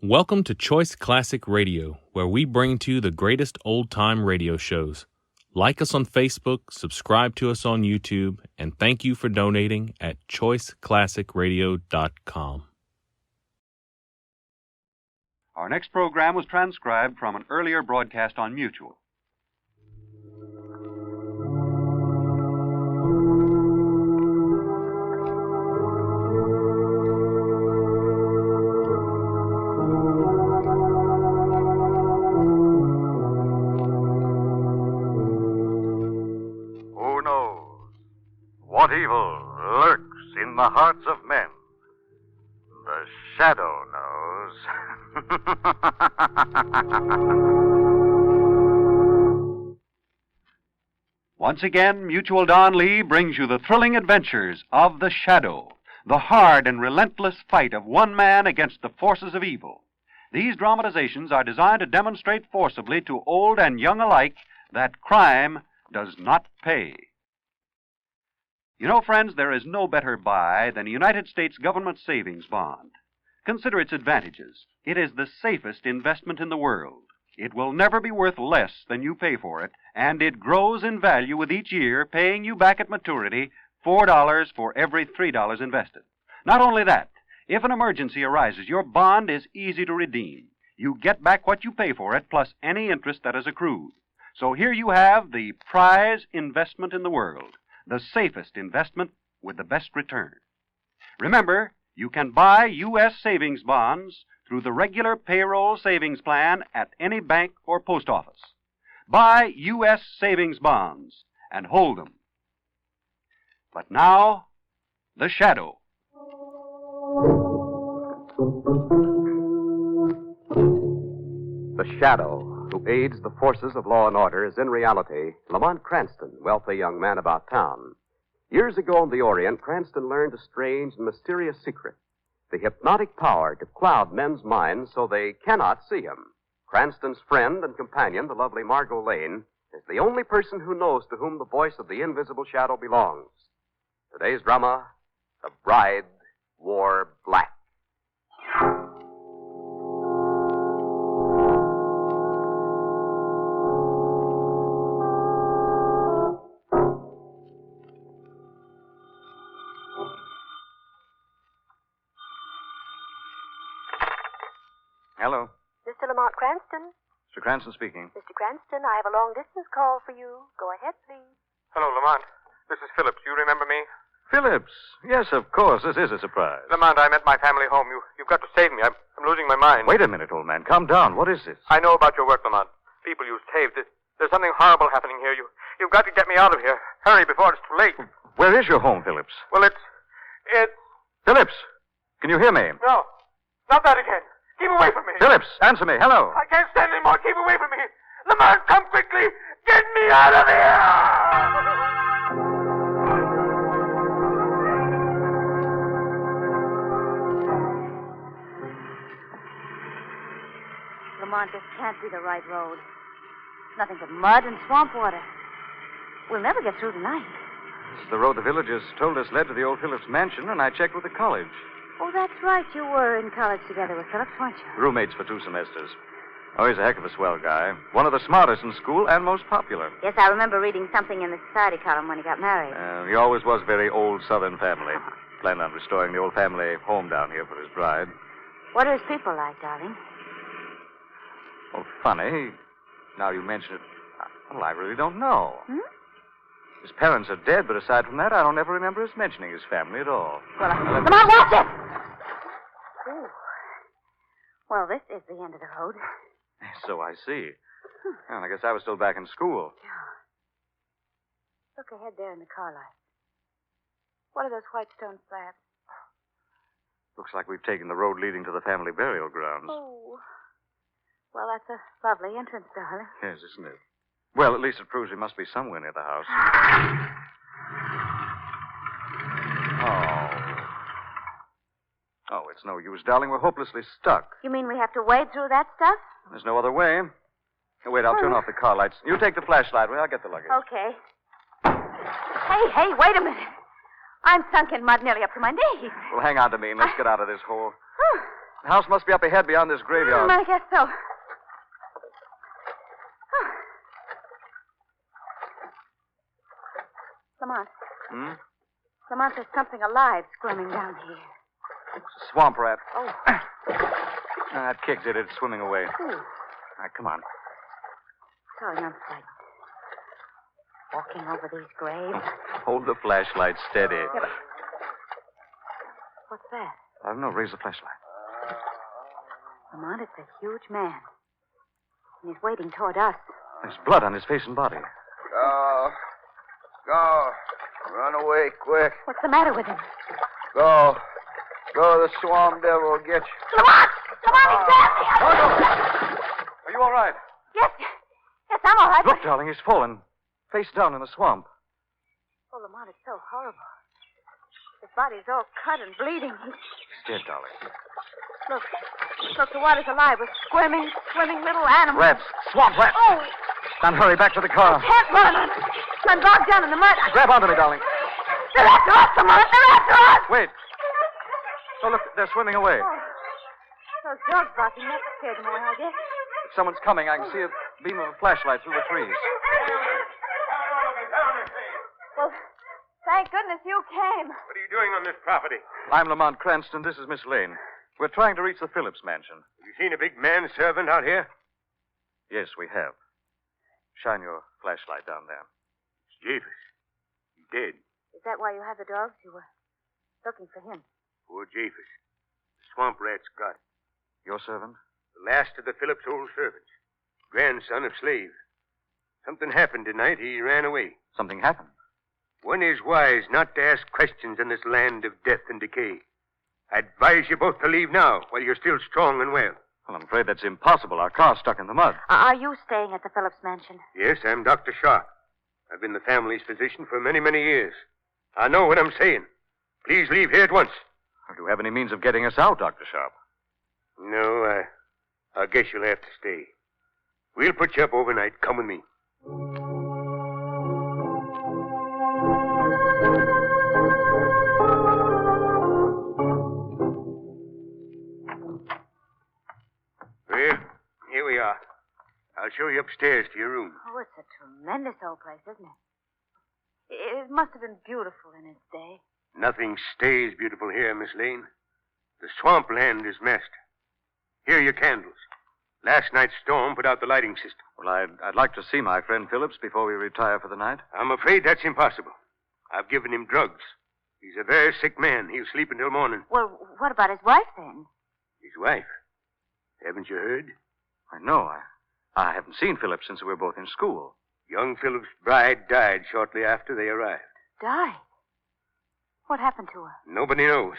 Welcome to Choice Classic Radio, where we bring to you the greatest old-time radio shows. Like us on Facebook, subscribe to us on YouTube, and thank you for donating at choiceclassicradio.com. Our next program was transcribed from an earlier broadcast on Mutual. Who knows what evil lurks in the hearts of men? The shadow knows. Once again, Mutual Don Lee brings you the thrilling adventures of the Shadow, the hard and relentless fight of one man against the forces of evil. These dramatizations are designed to demonstrate forcibly to old and young alike that crime does not pay. You know, friends, there is no better buy than a United States government savings bond. Consider its advantages. It is the safest investment in the world. It will never be worth less than you pay for it, and it grows in value with each year, paying you back at maturity $4 for every $3 invested. Not only that, if an emergency arises, your bond is easy to redeem. You get back what you pay for it, plus any interest that is accrued. So here you have the prize investment in the world, the safest investment with the best return. Remember, you can buy U.S. savings bonds through the regular payroll savings plan at any bank or post office. Buy U.S. savings bonds and hold them. But now, the Shadow. The Shadow, who aids the forces of law and order, is in reality Lamont Cranston, wealthy young man about town. Years ago in the Orient, Cranston learned a strange and mysterious secret, the hypnotic power to cloud men's minds so they cannot see him. Cranston's friend and companion, the lovely Margot Lane, is the only person who knows to whom the voice of the invisible shadow belongs. Today's drama, The Bride Wore Black. Hello. Mr. Lamont Cranston? Mr. Cranston speaking. Mr. Cranston, I have a long-distance call for you. Go ahead, please. Hello, Lamont. This is Phillips. You remember me? Phillips. Yes, of course. This is a surprise. Lamont, I'm at my family home. You've got to save me. I'm losing my mind. Wait a minute, old man. Calm down. What is this? I know about your work, Lamont. People you saved. There's something horrible happening here. You've got to get me out of here. Hurry before it's too late. Where is your home, Phillips? Well, it's... Phillips! Can you hear me? No. Not that again. Keep away from me. Phillips, answer me. Hello. I can't stand anymore. Keep away from me. Lamont, come quickly. Get me out of here. Lamont, this can't be the right road. Nothing but mud and swamp water. We'll never get through tonight. This is the road the villagers told us led to the old Phillips mansion, and I checked with the college. Oh, that's right. You were in college together with Phillips, weren't you? Roommates for 2 semesters. Oh, he's a heck of a swell guy. One of the smartest in school and most popular. Yes, I remember reading something in the society column when he got married. He always was very old Southern family. Planned on restoring the old family home down here for his bride. What are his people like, darling? Oh, funny. Now you mention it. Well, I really don't know. His parents are dead, but aside from that, I don't ever remember us mentioning his family at all. Well, come on, watch it! Ooh. Well, this is the end of the road. So I see. Well, I guess I was still back in school. Look ahead there in the car light. What are those white stone slabs? Looks like we've taken the road leading to the family burial grounds. Oh. Well, that's a lovely entrance, darling. Yes, isn't it? Well, at least it proves we must be somewhere near the house. Oh, it's no use, darling. We're hopelessly stuck. You mean we have to wade through that stuff? There's no other way. Hey, wait, I'll turn off the car lights. You take the flashlight. I'll get the luggage. Okay. Hey, wait a minute. I'm sunk in mud nearly up to my knees. Well, hang on to me and let's get out of this hole. The house must be up ahead beyond this graveyard. I guess so. Lamont. Hmm? Lamont, there's something alive squirming down here. It's a swamp rat. Oh. That kicks it. It's swimming away. Ooh. All right, come on. Sorry, I'm frightened. Walking over these graves. Hold the flashlight steady. Yeah, but... What's that? No, raise the flashlight. Lamont, it's a huge man. And he's wading toward us. There's blood on his face and body. Go. Go. Run away quick. What's the matter with him? Go. Go, the swamp devil will get you. Lamont! Lamont, he grabbed me! Are you all right? Yes. Yes, I'm all right. Look, darling, he's fallen. Face down in the swamp. Oh, Lamont, it's so horrible. His body's all cut and bleeding. He's dead, darling. Look, the water's alive with swimming little animals. Rats. Swamp rats. Oh, Now hurry back to the car. can't run. I'm bogged down in the mud. Grab onto me, darling. They're after us, Lamont. They're after us. Wait. Oh, look, they're swimming away. Oh, those dogs barking, that scared them away, I guess. If someone's coming, I can see a beam of a flashlight through the trees. Well, thank goodness you came. What are you doing on this property? I'm Lamont Cranston. This is Miss Lane. We're trying to reach the Phillips mansion. Have you seen a big manservant out here? Yes, we have. Shine your flashlight down there. It's Japheth. He's dead. Is that why you have the dogs? You were looking for him. Poor Japheth. The swamp rat's got him. Your servant? The last of the Phillips old servants. Grandson of slave. Something happened tonight. He ran away. Something happened. One is wise not to ask questions in this land of death and decay. I advise you both to leave now while you're still strong and well. Well, I'm afraid that's impossible. Our car's stuck in the mud. Are you staying at the Phillips mansion? Yes, I'm Dr. Sharp. I've been the family's physician for many, many years. I know what I'm saying. Please leave here at once. Do you have any means of getting us out, Dr. Sharp? No, I guess you'll have to stay. We'll put you up overnight. Come with me. Well, here we are. I'll show you upstairs to your room. Oh, it's a tremendous old place, isn't it? It must have been beautiful in its day. Nothing stays beautiful here, Miss Lane. The swamp land is master. Here are your candles. Last night's storm put out the lighting system. Well, I'd like to see my friend Phillips before we retire for the night. I'm afraid that's impossible. I've given him drugs. He's a very sick man. He'll sleep until morning. Well, what about his wife, then? His wife? Haven't you heard? I know. I haven't seen Phillips since we were both in school. Young Phillips' bride died shortly after they arrived. Died? What happened to her? Nobody knows.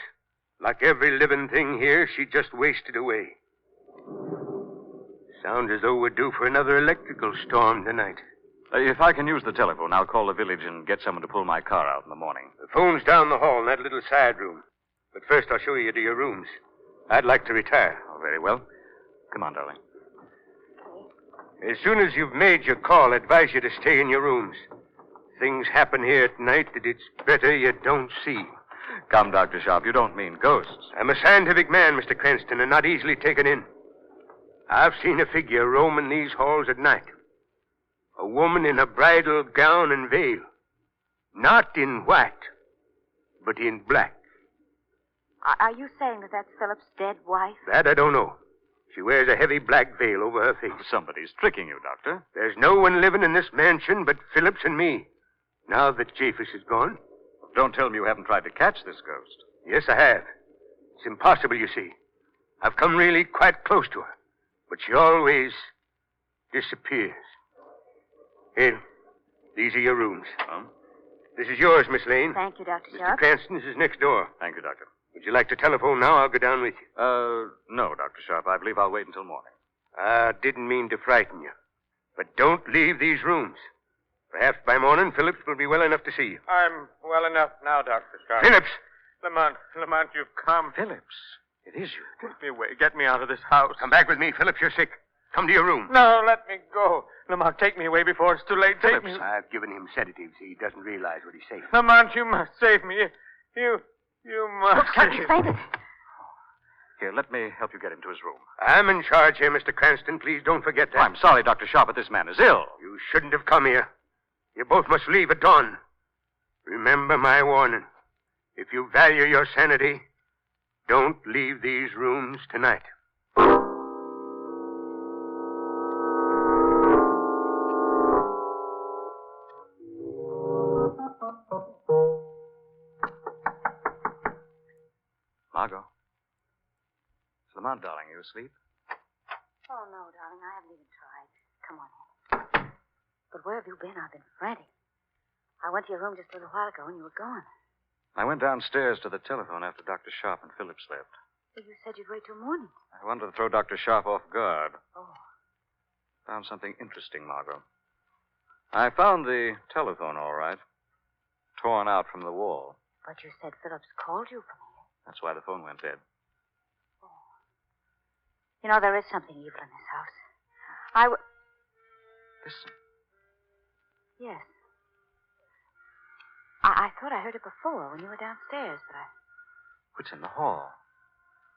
Like every living thing here, she just wasted away. Sounds as though we're due for another electrical storm tonight. If I can use the telephone, I'll call the village and get someone to pull my car out in the morning. The phone's down the hall in that little side room. But first I'll show you to your rooms. I'd like to retire. Oh, very well. Come on, darling. As soon as you've made your call, I advise you to stay in your rooms. Things happen here at night that it's better you don't see. Come, Dr. Sharp, you don't mean ghosts. I'm a scientific man, Mr. Cranston, and not easily taken in. I've seen a figure roaming these halls at night. A woman in a bridal gown and veil. Not in white, but in black. Are you saying that that's Philip's dead wife? That I don't know. She wears a heavy black veil over her face. Somebody's tricking you, Doctor. There's no one living in this mansion but Phillips and me. Now that Japheth is gone. Don't tell me you haven't tried to catch this ghost. Yes, I have. It's impossible, you see. I've come really quite close to her. But she always disappears. Here, these are your rooms. Huh? This is yours, Miss Lane. Thank you, Dr. Mr. Sharp. Cranston's is next door. Thank you, Doctor. Would you like to telephone now? I'll go down with you. No, Dr. Sharp. I believe I'll wait until morning. I didn't mean to frighten you. But don't leave these rooms. Perhaps by morning, Phillips will be well enough to see you. I'm well enough now, Dr. Sharp. Phillips! Lamont, you've come. Phillips, it is you. Take me away. Get me out of this house. Come back with me, Phillips. You're sick. Come to your room. No, let me go. Lamont, take me away before it's too late. Take Phillips, me. I've given him sedatives. He doesn't realize what he's saying. Lamont, you must save me. You must. Look, Doc, he's fainted. Here, let me help you get him to his room. I'm in charge here, Mr. Cranston. Please don't forget that. I'm sorry, Dr. Sharp, but this man is ill. You shouldn't have come here. You both must leave at dawn. Remember my warning. If you value your sanity, don't leave these rooms tonight. Margot. Lamont, darling, you asleep? Oh, no, darling. I haven't even tried. Come on in. But where have you been? I've been frantic. I went to your room just a little while ago and you were gone. I went downstairs to the telephone after Dr. Sharp and Phillips left. Well, you said you'd wait till morning. I wanted to throw Dr. Sharp off guard. Oh. Found something interesting, Margot. I found the telephone, all right. Torn out from the wall. But you said Phillips called you from here. That's why the phone went dead. You know, there is something evil in this house. Listen. Yes. I thought I heard it before when you were downstairs, but It's in the hall.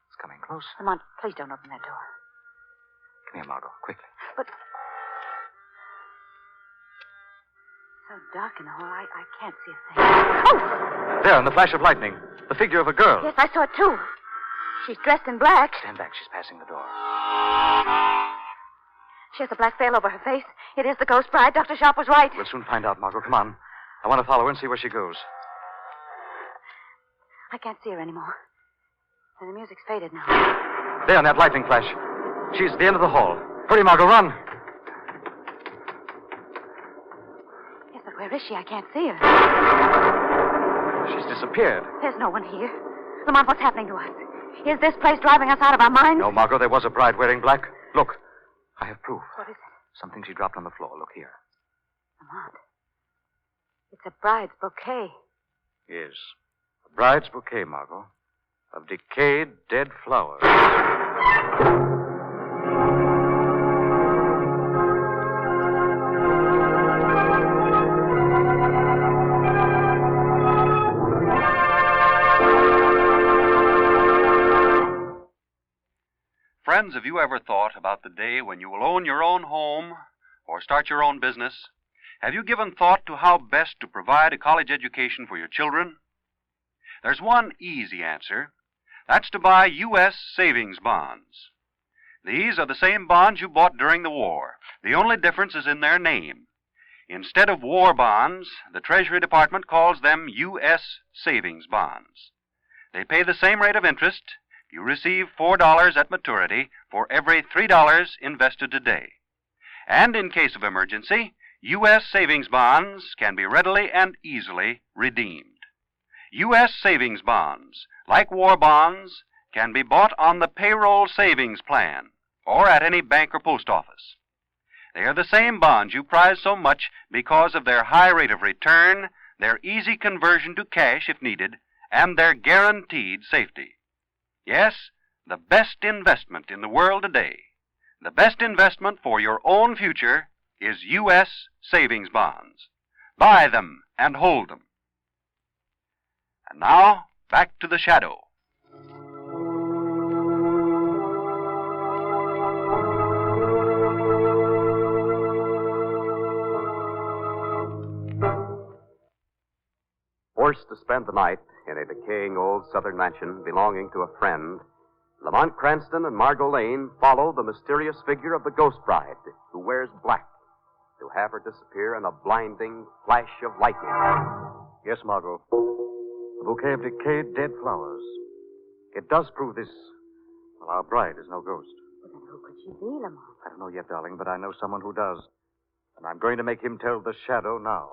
It's coming closer. Lamont, please don't open that door. Come here, Margot, quickly. But... so dark in the hall, I can't see a thing. Oh! There, in the flash of lightning, the figure of a girl. Yes, I saw it, too. She's dressed in black. Stand back, she's passing the door. She has a black veil over her face. It is the ghost bride. Dr. Sharp was right. We'll soon find out, Margot. Come on. I want to follow her and see where she goes. I can't see her anymore. And the music's faded now. There, in that lightning flash. She's at the end of the hall. Hurry, Margot, run. Yes, but where is she? I can't see her. She's disappeared. There's no one here. Lamont, what's happening to us? Is this place driving us out of our minds? No, Margot, there was a bride wearing black. Look, I have proof. What is it? Something she dropped on the floor. Look here. Lamont. It's a bride's bouquet. Yes. A bride's bouquet, Margot. Of decayed, dead flowers. Friends, have you ever thought about the day when you will own your own home or start your own business? Have you given thought to how best to provide a college education for your children? There's one easy answer. That's to buy U.S. savings bonds. These are the same bonds you bought during the war. The only difference is in their name. Instead of war bonds, the Treasury Department calls them U.S. savings bonds. They pay the same rate of interest. You receive $4 at maturity for every $3 invested today. And in case of emergency, U.S. savings bonds can be readily and easily redeemed. U.S. savings bonds, like war bonds, can be bought on the payroll savings plan or at any bank or post office. They are the same bonds you prize so much because of their high rate of return, their easy conversion to cash if needed, and their guaranteed safety. Yes, the best investment in the world today, the best investment for your own future is U.S. savings bonds. Buy them and hold them. And now, back to the shadow. Forced to spend the night in a decaying old southern mansion belonging to a friend, Lamont Cranston and Margot Lane follow the mysterious figure of the ghost bride who wears black to have her disappear in a blinding flash of lightning. Yes, Margot. A bouquet of decayed, dead flowers. It does prove this. Well, our bride is no ghost. Well, then who could she be, Lamont? I don't know yet, darling, but I know someone who does. And I'm going to make him tell the shadow now.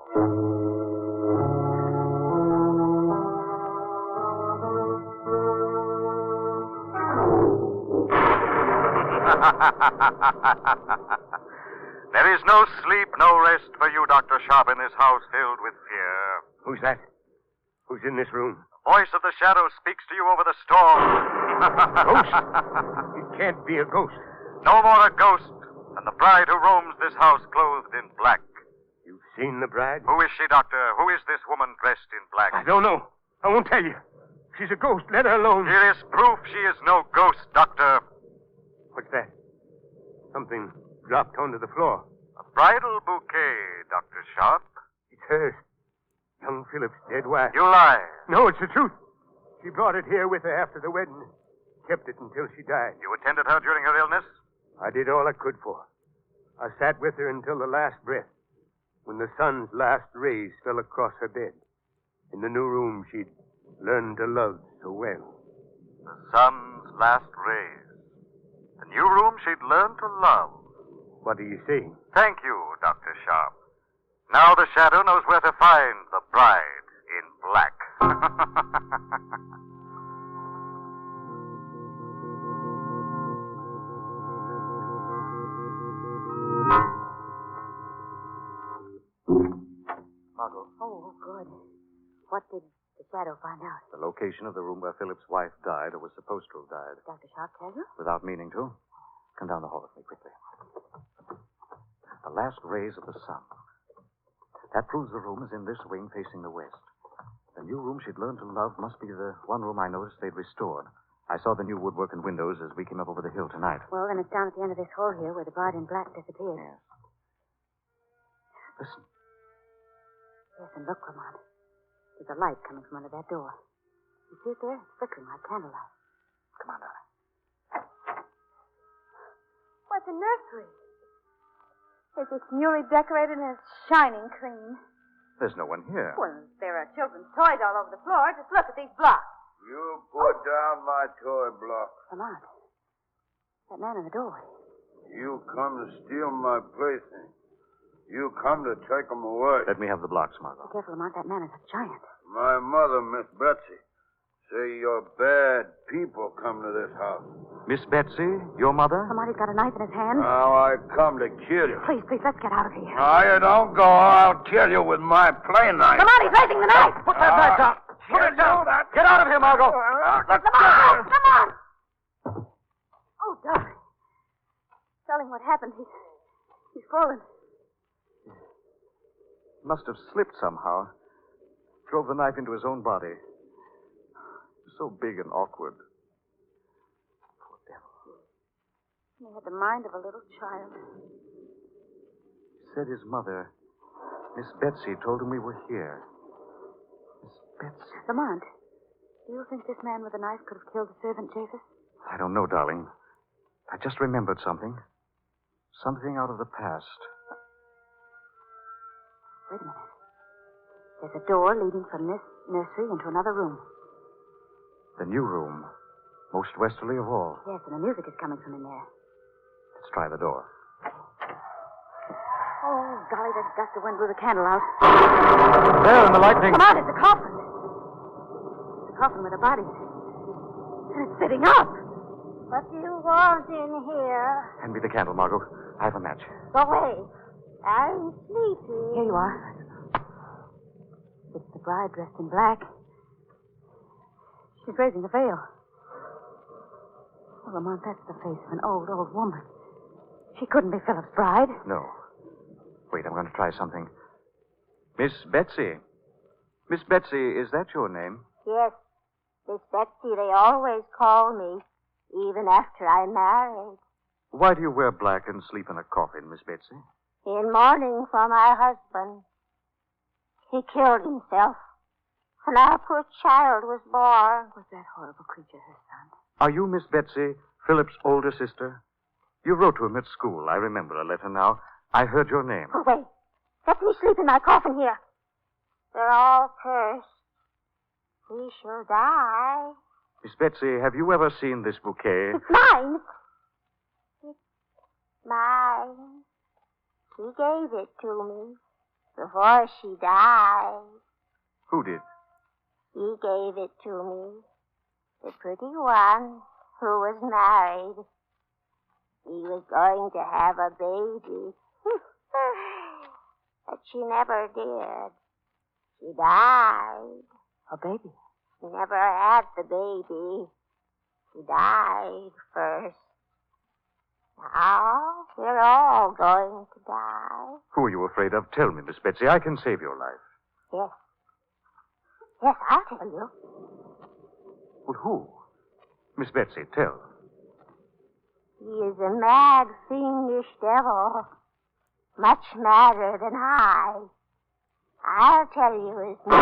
There is no sleep, no rest for you, Dr. Sharp, in this house filled with fear. Who's that? Who's in this room? The voice of the shadow speaks to you over the storm. Ghost? It can't be a ghost. No more a ghost than the bride who roams this house clothed in black. You've seen the bride? Who is she, Doctor? Who is this woman dressed in black? I don't know. I won't tell you. She's a ghost. Let her alone. Here is proof she is no ghost, Doctor. What's that? Something dropped onto the floor. A bridal bouquet, Dr. Sharp. It's hers. Young Philip's dead wife. You lie. No, it's the truth. She brought it here with her after the wedding. Kept it until she died. You attended her during her illness? I did all I could for her. I sat with her until the last breath, when the sun's last rays fell across her bed. In the new room she'd learned to love so well. The sun's last rays. The new room she'd learned to love. What are you saying? Thank you, Dr. Sharp. Now the shadow knows where to find the bride in black. Margot, Oh, good. What did the shadow find out? the location of the room where Philip's wife died or was supposed to have died. Dr. Sharp tell you? Without meaning to. Come down the hall with me quickly. The last rays of the sun. That proves the room is in this wing facing the west. The new room she'd learned to love must be the one room I noticed they'd restored. I saw the new woodwork and windows as we came up over the hill tonight. Well, then it's down at the end of this hall here where the bride in black disappeared. Yes. Listen. Yes, and look, Lamont. There's a light coming from under that door. You see it there? It's flickering like candlelight. Come on, darling. What's a nursery? It's newly decorated and it's shining clean. There's no one here. Well, there are children's toys all over the floor. Just look at these blocks. You put down my toy block. Lamont. That man in the doorway. You come to steal my plaything. You come to take them away. Let me have the blocks, Be Margot. careful, Lamont. That man is a giant. My mother, Miss Betsy, say your bad people come to this house. Miss Betsy, your mother? Lamont, he's got a knife in his hand. Now I come to kill you. Please, let's get out of here. Now you don't go, or I'll kill you with my play knife. Lamont, he's raising the knife. Put that knife down. Put it down. Get out of here, Margot. Lamont! Oh, darling. Darling, what happened? He's fallen. Must have slipped somehow. Drove the knife into his own body. So big and awkward. Poor devil. He had the mind of a little child. Said his mother, Miss Betsy, told him we were here. Miss Betsy? Lamont, do you think this man with the knife could have killed the servant, Japheth? I don't know, darling. I just remembered something. Something out of the past. Wait a minute. There's a door leading from this nursery into another room. The new room. Most westerly of all. Yes, and the music is coming from in there. Let's try the door. Oh, golly, there's a gust of wind blew the candle out. There in the lightning. Come on, it's a coffin. It's a coffin with a body. And it's sitting up. What do you want in here? Hand me the candle, Margot. I have a match. Go away. I'm sleepy. Here you are. It's the bride dressed in black. She's raising the veil. Oh, Lamont, that's the face of an old woman. She couldn't be Philip's bride. No. Wait, I'm going to try something. Miss Betsy. Miss Betsy, is that your name? Yes, Miss Betsy, they always call me, even after I'm married. Why do you wear black and sleep in a coffin, Miss Betsy? In mourning for my husband. He killed himself when our poor child was born. Was that horrible creature her son? Are you Miss Betsy, Philip's older sister? You wrote to him at school. I remember a letter now. I heard your name. Oh, wait. Let me sleep in my coffin here. They're all cursed. We shall die. Miss Betsy, have you ever seen this bouquet? It's mine. It's mine. She gave it to me before she died. Who did? He gave it to me. The pretty one who was married. He was going to have a baby. But she never did. She died. A baby? She never had the baby. She died first. Now, we're all going to die. Who are you afraid of? Tell me, Miss Betsy. I can save your life. Yes. Yes, I'll tell you. Well, who? Miss Betsy, tell. He is a mad, fiendish devil. Much madder than I. I'll tell you his name.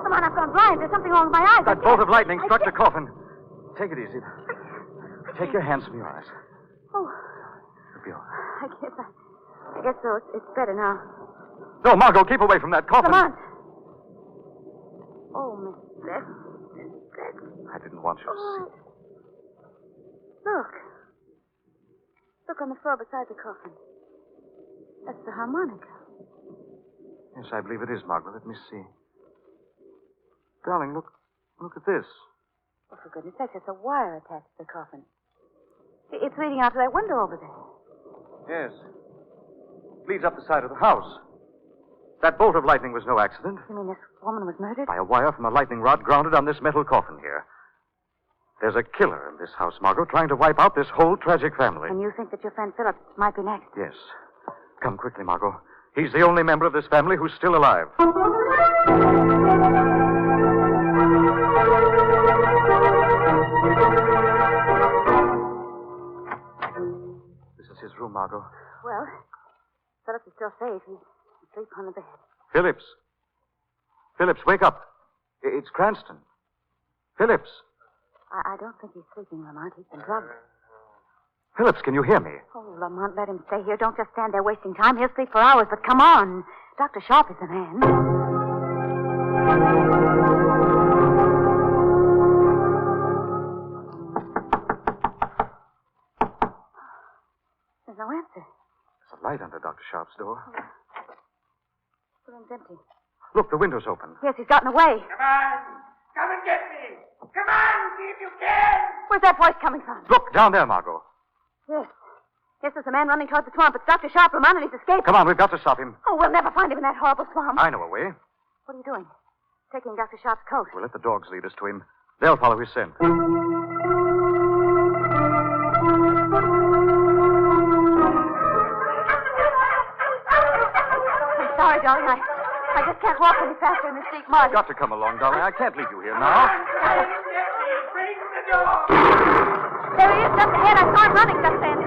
Come on, I've gone blind. There's something wrong with my eyes. That bolt of lightning struck the coffin. Take it easy. Take your hands from your eyes. Oh, It'll be all right. I guess so. It's better now. No, Margot, keep away from that coffin. Lamont. Oh, Miss Betsy. I didn't want you to see. Look. Look on the floor beside the coffin. That's the harmonica. Yes, I believe it is, Margot. Let me see. Darling, look at this. Oh, for goodness sake, there's a wire attached to the coffin. It's leading out to that window over there. Yes. Leads up the side of the house. That bolt of lightning was no accident. You mean this woman was murdered? By a wire from a lightning rod grounded on this metal coffin here. There's a killer in this house, Margot, trying to wipe out this whole tragic family. And you think that your friend Phillips might be next? Yes. Come quickly, Margot. He's the only member of this family who's still alive. This is his room, Margot. Well, Phillips is still safe. He's asleep on the bed. Phillips. Phillips, wake up. It's Cranston. Phillips. I don't think he's sleeping, Lamont. He's been drugged. Phillips, can you hear me? Oh, Lamont, let him stay here. Don't just stand there wasting time. He'll sleep for hours, but come on. Dr. Sharp is the man. There's no answer. There's a light under Dr. Sharp's door. The room's empty. Look, the window's open. Yes, he's gotten away. Come on! Come and get me! Come on, see if you can! Where's that voice coming from? Look, down there, Margot. Yes. Yes, there's a man running towards the swamp. It's Dr. Sharp, Lamont, and he's escaped. Come on, we've got to stop him. Oh, we'll never find him in that horrible swamp. I know a way. What are you doing? Taking Dr. Sharp's coat. We'll let the dogs lead us to him. They'll follow his scent. I'm sorry, darling. I just can't walk any faster in this deep mud. You've got to come along, darling. I can't leave you here now. Bring the dog! There he is, just ahead. I saw him running just then.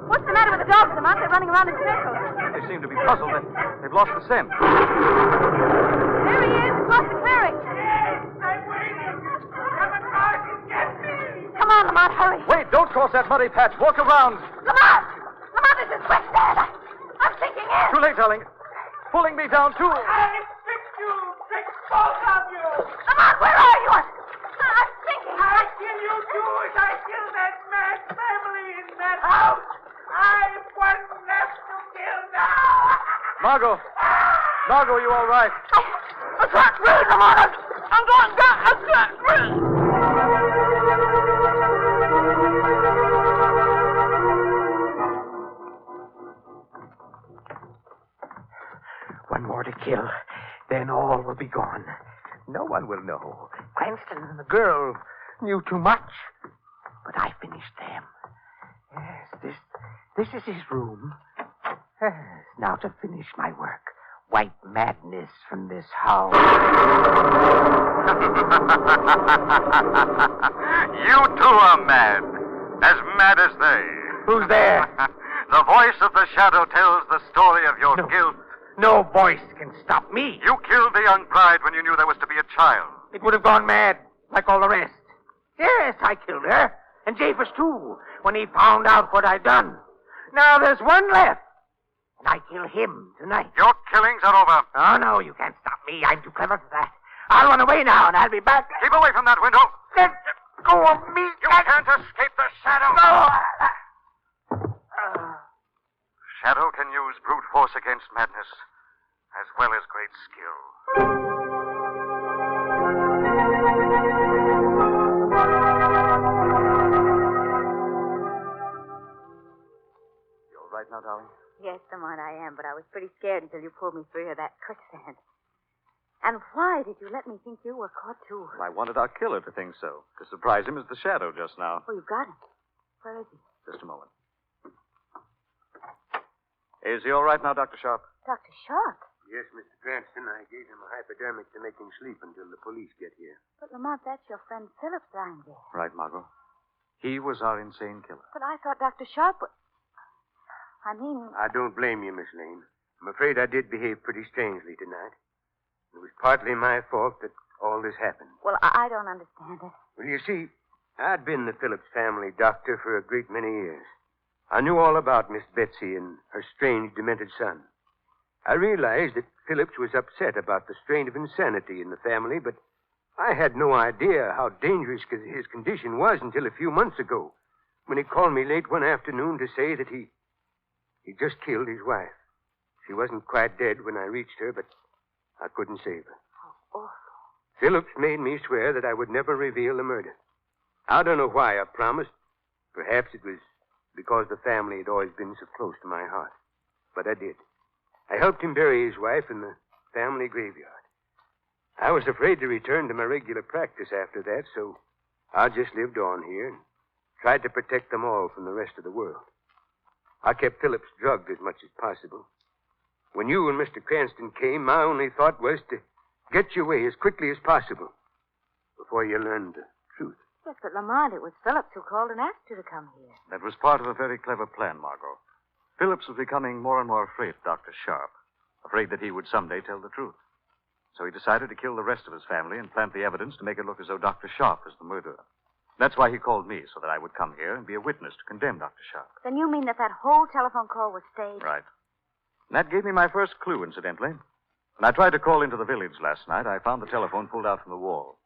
What's the matter with the dogs, Lamont? They're running around in circles. They seem to be puzzled. They've lost the scent. There he is, across the clearing. Yes, I'm waiting! Come across and get me! Come on, Lamont, hurry. Wait, don't cross that muddy patch. Walk around. Lamont! Lamont, this is quicksand. I'm sinking in. Too late, darling. Pulling me down, too. I fix you! Fix both of you! Lamont, where are you? I'm sinking. I kill you too as I kill that mad family in that house! I've one left to kill now! Margot. Margot, you all right? I can't breathe, Lamont. I'm going down. I can't breathe. One more to kill. Then all will be gone. No one will know. Cranston and the girl knew too much. But I finished them. Yes, this is his room. Yes, now to finish my work. Wipe madness from this house. You too are mad. As mad as they. Who's there? The voice of the shadow tells the story of your guilt. No voice can stop me. You killed the young bride when you knew there was to be a child. It would have gone mad, like all the rest. Yes, I killed her. And Japheth, too, when he found out what I'd done. Now there's one left. And I kill him tonight. Your killings are over. Oh, no, you can't stop me. I'm too clever for that. I'll run away now, and I'll be back. Keep away from that window. Let go of me. You can't escape the shadow. No. Shadow can use brute force against madness, as well as great skill. You all right now, darling? Yes, Lamont, I am, but I was pretty scared until you pulled me through here that quicksand. And why did you let me think you were caught, too? Well, I wanted our killer to think so. To surprise him as the shadow just now. Oh, you've got him. Where is he? Just a moment. Is he all right now, Dr. Sharp? Dr. Sharp? Yes, Mr. Cranston, I gave him a hypodermic to make him sleep until the police get here. But, Lamont, that's your friend Phillips lying there. Right, Margot. He was our insane killer. But I thought Dr. Sharp would... I don't blame you, Miss Lane. I'm afraid I did behave pretty strangely tonight. It was partly my fault that all this happened. Well, I don't understand it. Well, you see, I'd been the Phillips family doctor for a great many years. I knew all about Miss Betsy and her strange, demented son. I realized that Phillips was upset about the strain of insanity in the family, but I had no idea how dangerous his condition was until a few months ago, when he called me late one afternoon to say that he just killed his wife. She wasn't quite dead when I reached her, but I couldn't save her. Oh. Phillips made me swear that I would never reveal the murder. I don't know why I promised. Perhaps it was because the family had always been so close to my heart. But I did. I helped him bury his wife in the family graveyard. I was afraid to return to my regular practice after that, so I just lived on here and tried to protect them all from the rest of the world. I kept Phillips drugged as much as possible. When you and Mr. Cranston came, my only thought was to get you away as quickly as possible before you learned the truth. Yes, but Lamont, it was Phillips who called and asked you to come here. That was part of a very clever plan, Margot. Phillips was becoming more and more afraid of Dr. Sharp, afraid that he would someday tell the truth. So he decided to kill the rest of his family and plant the evidence to make it look as though Dr. Sharp was the murderer. That's why he called me, so that I would come here and be a witness to condemn Dr. Sharp. Then you mean that whole telephone call was staged? Right. And that gave me my first clue, incidentally. When I tried to call into the village last night, I found the telephone pulled out from the wall.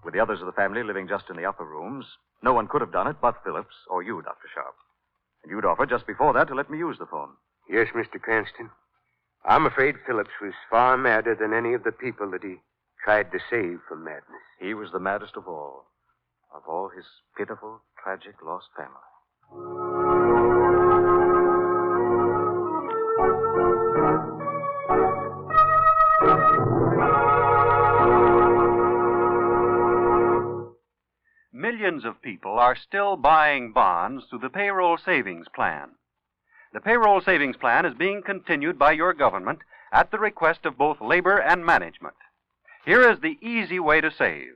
With the others of the family living just in the upper rooms, no one could have done it but Phillips or you, Dr. Sharp. And you'd offered just before that to let me use the phone. Yes, Mr. Cranston. I'm afraid Phillips was far madder than any of the people that he tried to save from madness. He was the maddest of all his pitiful, tragic, lost family. Millions of people are still buying bonds through the payroll savings plan. The payroll savings plan is being continued by your government at the request of both labor and management. Here is the easy way to save,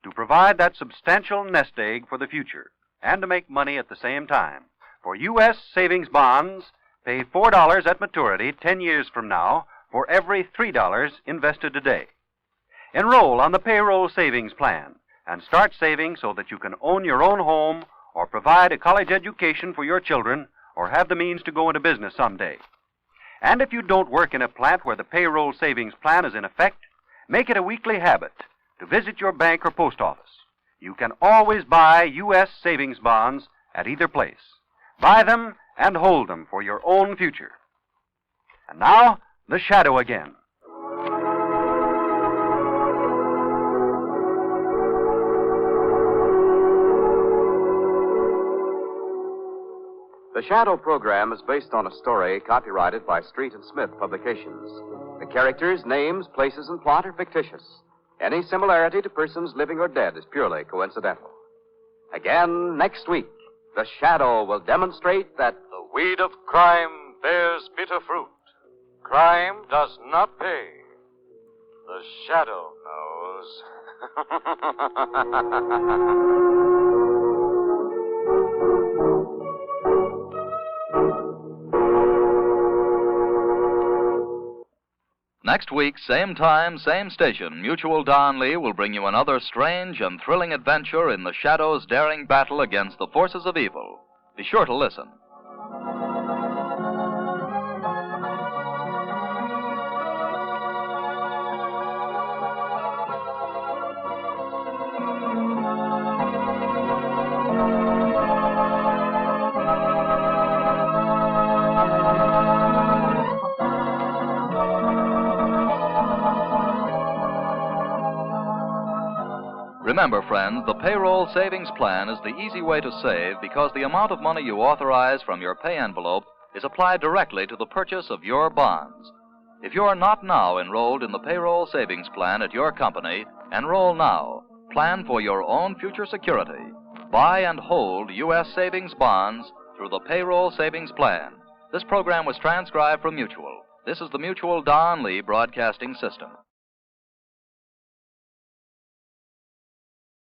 to provide that substantial nest egg for the future, and to make money at the same time. For U.S. savings bonds, pay $4 at maturity 10 years from now for every $3 invested today. Enroll on the payroll savings plan and start saving so that you can own your own home or provide a college education for your children or have the means to go into business someday. And if you don't work in a plant where the payroll savings plan is in effect, make it a weekly habit to visit your bank or post office. You can always buy U.S. savings bonds at either place. Buy them and hold them for your own future. And now, the shadow again. The Shadow program is based on a story copyrighted by Street and Smith Publications. The characters, names, places, and plot are fictitious. Any similarity to persons living or dead is purely coincidental. Again, next week, The Shadow will demonstrate that The weed of crime bears bitter fruit. Crime does not pay. The shadow knows. Next week, same time, same station, Mutual Don Lee will bring you another strange and thrilling adventure in the Shadow's daring battle against the forces of evil. Be sure to listen. Remember, friends, the payroll savings plan is the easy way to save because the amount of money you authorize from your pay envelope is applied directly to the purchase of your bonds. If you're not now enrolled in the payroll savings plan at your company, enroll now. Plan for your own future security. Buy and hold U.S. savings bonds through the payroll savings plan. This program was transcribed from Mutual. This is the Mutual Don Lee Broadcasting System.